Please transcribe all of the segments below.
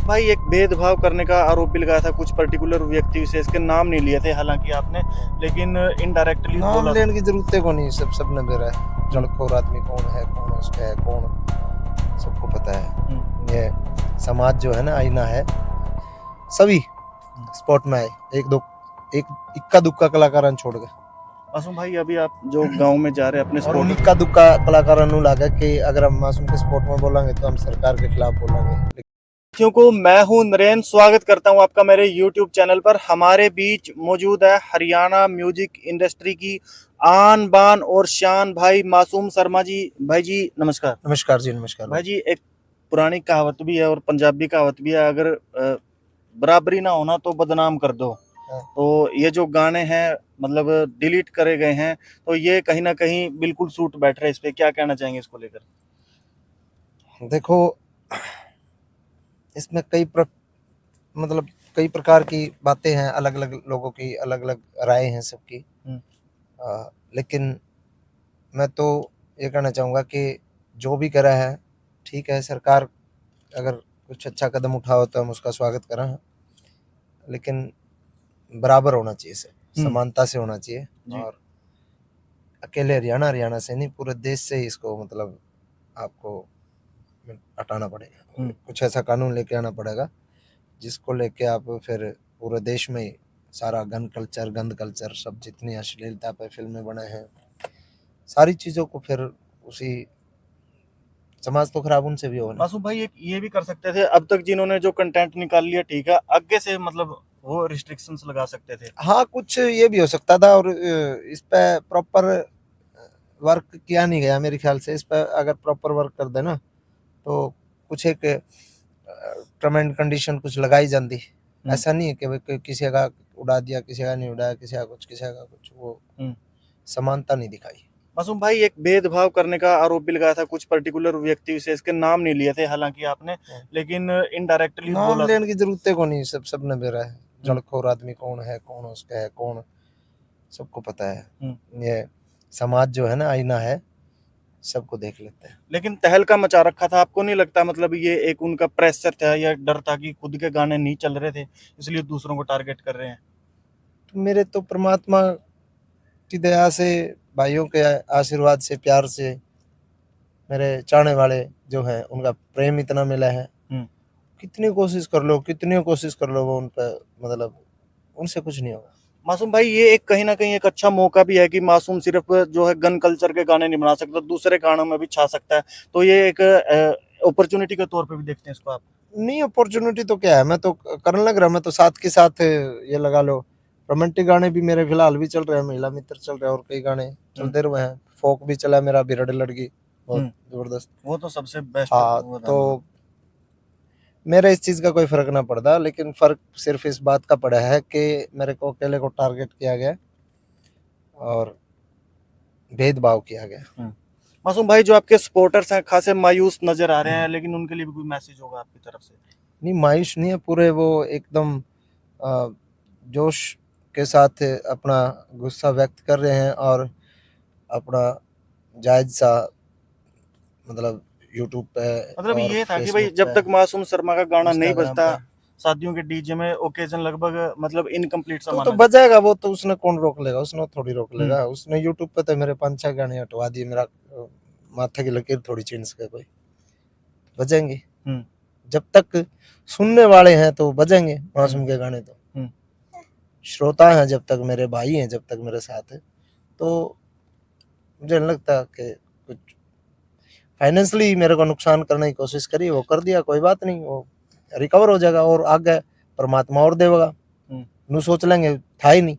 मासूम भाई, एक भेदभाव करने का आरोप भी लगाया था कुछ पर्टिकुलर व्यक्ति विशेष के नाम नहीं लिए थे हालांकि आपने, लेकिन इनडायरेक्टली नाम बोला लेने की जरूरत को नहीं। सबने बेरा है। जड़खोर आदमी कौन है, कौन उसका है, कौन सबको पता है। ये समाज जो है ना, आईना है। सभी स्पॉट में आए, एक इक्का दुक्का कलाकार छोड़ गए। मासूम भाई, अभी आप जो गांव में जा रहे हैं अपने और उन स्पोर्ट इक्का दुक्का कलाकार लगा कि अगर हम मासूम के स्पॉट में बोलेंगे तो हम सरकार के खिलाफ बोलेंगे। को मैं हूं नरेंद्र, स्वागत करता हूं आपका मेरे YouTube चैनल पर। हमारे बीच मौजूद है हरियाणा म्यूजिक इंडस्ट्री की आन बान और शान भाई मासूम शर्मा जी। भाई जी नमस्कार। नमस्कार जी, नमस्कार भाई जी, एक पुरानी कहावत भी है और पंजाबी कहावत भी है, अगर बराबरी ना होना तो बदनाम कर दो। हाँ। तो ये जो गाने हैं मतलब डिलीट करे गए हैं, तो ये कहीं ना कहीं बिल्कुल सूट बैठ रहे हैं। इस पे क्या कहना चाहेंगे इसको लेकर? देखो, इसमें मतलब कई प्रकार की बातें हैं, अलग अलग लोगों की अलग अलग राय हैं सबकी। लेकिन मैं तो ये कहना चाहूँगा कि जो भी करा है ठीक है। सरकार अगर कुछ अच्छा कदम उठाओ तो हम उसका स्वागत करें, लेकिन बराबर होना चाहिए, से समानता से होना चाहिए। और अकेले हरियाणा से नहीं, पूरे देश से ही इसको मतलब आपको हटाना पड़ेगा। कुछ ऐसा कानून लेके आना पड़ेगा जिसको लेके आप फिर पूरे देश में सारा गंद कल्चर सब जितनी अश्लीलता पे फिल्में बने हैं, सारी चीज़ों को फिर उसी समाज तो खराब उनसे भी हो ना। मासूम भाई, एक ये भी कर सकते थे, अब तक जिन्होंने जो कंटेंट निकाल लिया ठीक है, आगे से मतलब वो रिस्ट्रिक्शंस लगा सकते थे। हाँ, कुछ ये भी हो सकता था। और इस पे प्रॉपर वर्क किया नहीं गया मेरे ख्याल से। इस पे अगर प्रॉपर वर्क कर देना तो कुछ एक टर्म एंड कंडीशन कुछ लगाई जाती। ऐसा नहीं है कि किसी का उड़ा दिया, किसी का नहीं उड़ाया, किसी का कुछ वो समानता नहीं दिखाई। मासूम भाई, एक भेदभाव करने का आरोप भी लगाया था कुछ पर्टिकुलर व्यक्ति विशेष के नाम नहीं लिए थे हालांकि आपने, लेकिन इनडायरेक्टली नाम बोला लेने की जरूरत को नहीं। सबने बेरा है। जड़खोर आदमी कौन है, कौन उसका है, कौन सबको पता है। ये समाज जो है ना, आईना है, सबको देख लेते हैं। लेकिन तहलका मचा रखा था, आपको नहीं लगता मतलब ये एक उनका प्रेशर था या डर था कि खुद के गाने नहीं चल रहे थे इसलिए दूसरों को टारगेट कर रहे हैं? तो मेरे तो परमात्मा की दया से, भाइयों के आशीर्वाद से, प्यार से, मेरे चाहने वाले जो हैं उनका प्रेम इतना मिला है। कितनी कोशिश कर लो वो उन पर मतलब उनसे कुछ नहीं होगा। मासूम भाई, ये एक कहीं ना कहीं एक अच्छा मौका भी है कि मासूम सिर्फ जो है गन कल्चर के गाने नहीं बना सकता, दूसरे गानों में भी छा सकता है। तो ये एक अपॉर्चुनिटी के तौर पे भी देखते हैं इसको आप? नहीं, अपॉर्चुनिटी तो क्या है, मैं तो करने लग रहा। मैं तो साथ के साथ ये लगा लो, रोमांटिक गाने भी मेरे फिलहाल भी चल रहे हैं, महिला मित्र चल रहे हैं, और कई गाने चलते रहे हैं। फोक भी चला मेरा, बिरड़ लड़की बहुत जबरदस्त। वो तो सबसे बेस्ट। हाँ, तो मेरा इस चीज का कोई फर्क ना पड़ता, लेकिन फर्क सिर्फ इस बात का पड़ा है कि मेरे को अकेले को टारगेट किया गया और भेदभाव किया गया। मासूम भाई, जो आपके सपोर्टर्स हैं खासे मायूस नजर आ रहे हैं, लेकिन उनके लिए भी कोई मैसेज होगा आपकी तरफ से? नहीं, मायूस नहीं है, पूरे वो एकदम जोश के साथ अपना गुस्सा व्यक्त कर रहे हैं और अपना जायज सा मतलब यूट्यूब पे मतलब और ये था कि भाई फेसबुक जब पे, तक मासूम शर्मा का गाना नहीं इंस्टाग्राम बजता पे शादियों के डीजे में ओकेजन लगभग मतलब इनकम्प्लीट सा तो माना जाता बजाएगा वो। तो उसने कौन रोक लेगा, उसने थोड़ी रोक है। लेगा। उसने यूट्यूब पे तो मेरे 5-6 गाने हटवा दिए। मेरा माथे की लकीर थोड़ी छीन सके कोई। बजेंगे जब तक सुनने वाले हैं तो बजेंगे मासूम के गाने। तो श्रोता हैं जब तक, मेरे भाई हैं जब तक मेरे साथ है, तो मुझे नहीं लगता कि कुछ फाइनेंशियली मेरे को नुकसान करने की कोशिश करी, वो कर दिया, कोई बात नहीं, वो रिकवर हो जाएगा और आगे परमात्मा और देगा। नू सोच लेंगे, था ही नहीं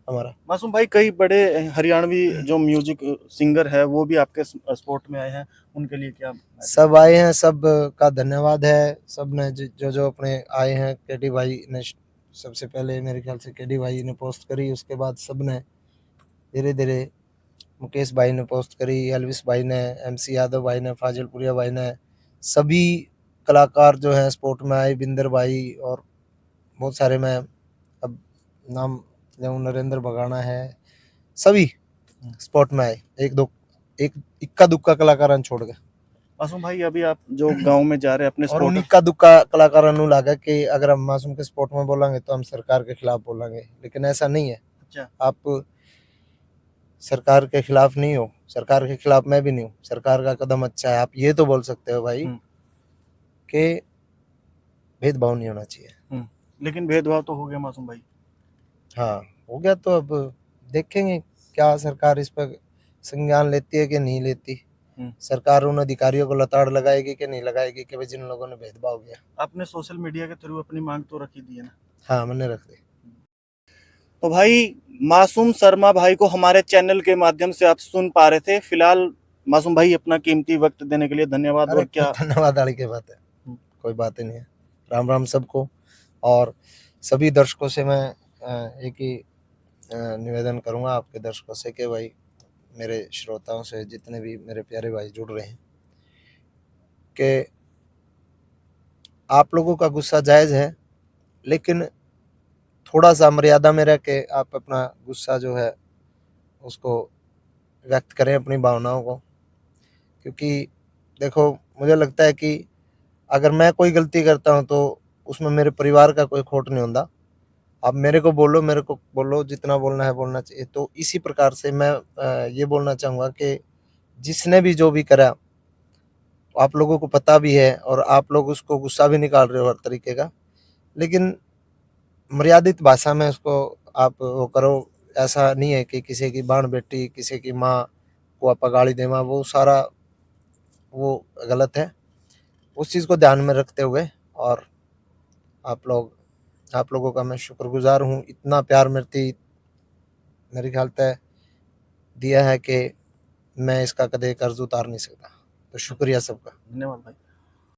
हमारा। मासूम भाई, कई बड़े हरियाणवी जो म्यूजिक सिंगर है वो भी आपके स्पोर्ट में आए हैं, उनके लिए क्या? सब आए हैं, सब का धन्यवाद है। सब ने जो जो अपने आए हैं। केडी भाई ने सबसे पहले मेरे ख्याल से केडी भाई ने पोस्ट करी, उसके बाद सब ने धीरे धीरे, मुकेश भाई ने पोस्ट करी, एलविस भाई ने, MC यादव भाई ने, फाजिलपुरिया भाई ने, सभी कलाकार जो हैं स्पोर्ट में आए, बिंदर भाई और बहुत सारे। मैं अब नाम लें, नरेंद्र बगाना है, सभी स्पोर्ट में आए। एक इक्का दुक्का कलाकार छोड़ गए। मासूम भाई अभी आप जो गांव में जा रहे हैं अपने और उन्हीं सपोर्टर, का दुक्का कलाकारों ਨੂੰ लगा कि अगर हम मासूम के सपोर्ट में बोलेंगे तो हम सरकार के खिलाफ बोलेंगे, लेकिन ऐसा नहीं है। अच्छा आप सरकार के खिलाफ नहीं हो, सरकार के खिलाफ मैं भी नहीं हूँ, सरकार का कदम अच्छा है। आप ये तो बोल सकते हो भाई कि भेदभाव नहीं होना चाहिए। लेकिन भेदभाव तो हो गया मासूम भाई। हाँ, हो गया तो अब देखेंगे क्या सरकार इस पर संज्ञान लेती है कि नहीं लेती। सरकार उन अधिकारियों को लताड़ लगाएगी कि नहीं लगाएगी कि भाई जिन लोगों ने भेदभाव किया। आपने सोशल मीडिया के थ्रू अपनी मांग तो रखी दी है ना। हाँ, मैंने रख दी। तो भाई मासूम शर्मा भाई को हमारे चैनल के माध्यम से आप सुन पा रहे थे। फिलहाल मासूम भाई अपना कीमती वक्त देने के लिए धन्यवाद। अरे और क्या धन्यवाद वाली की बात है, कोई बात ही नहीं है। राम राम सबको। और सभी दर्शकों से मैं एक ही निवेदन करूंगा आपके दर्शकों से कि भाई मेरे श्रोताओं से जितने भी मेरे प्यारे भाई जुड़ रहे हैं कि आप लोगों का गुस्सा जायज़ है, लेकिन थोड़ा सा मर्यादा में रह के आप अपना गुस्सा जो है उसको व्यक्त करें, अपनी भावनाओं को। क्योंकि देखो मुझे लगता है कि अगर मैं कोई गलती करता हूँ तो उसमें मेरे परिवार का कोई खोट नहीं होता। आप मेरे को बोलो, जितना बोलना है बोलना चाहिए। तो इसी प्रकार से मैं ये बोलना चाहूँगा कि जिसने भी जो भी करा, आप लोगों को पता भी है और आप लोग उसको गुस्सा भी निकाल रहे हो हर तरीके का, लेकिन मर्यादित भाषा में उसको आप वो करो। ऐसा नहीं है कि किसी की बाण बेटी, किसी की माँ को आप गाली देना, वो सारा वो गलत है। उस चीज़ को ध्यान में रखते हुए, और आप लोगों का मैं शुक्रगुज़ार हूँ, इतना प्यार मेरे ख्याल से दिया है कि मैं इसका कदे कर्ज उतार नहीं सकता। तो शुक्रिया सबका। धन्यवाद भाई।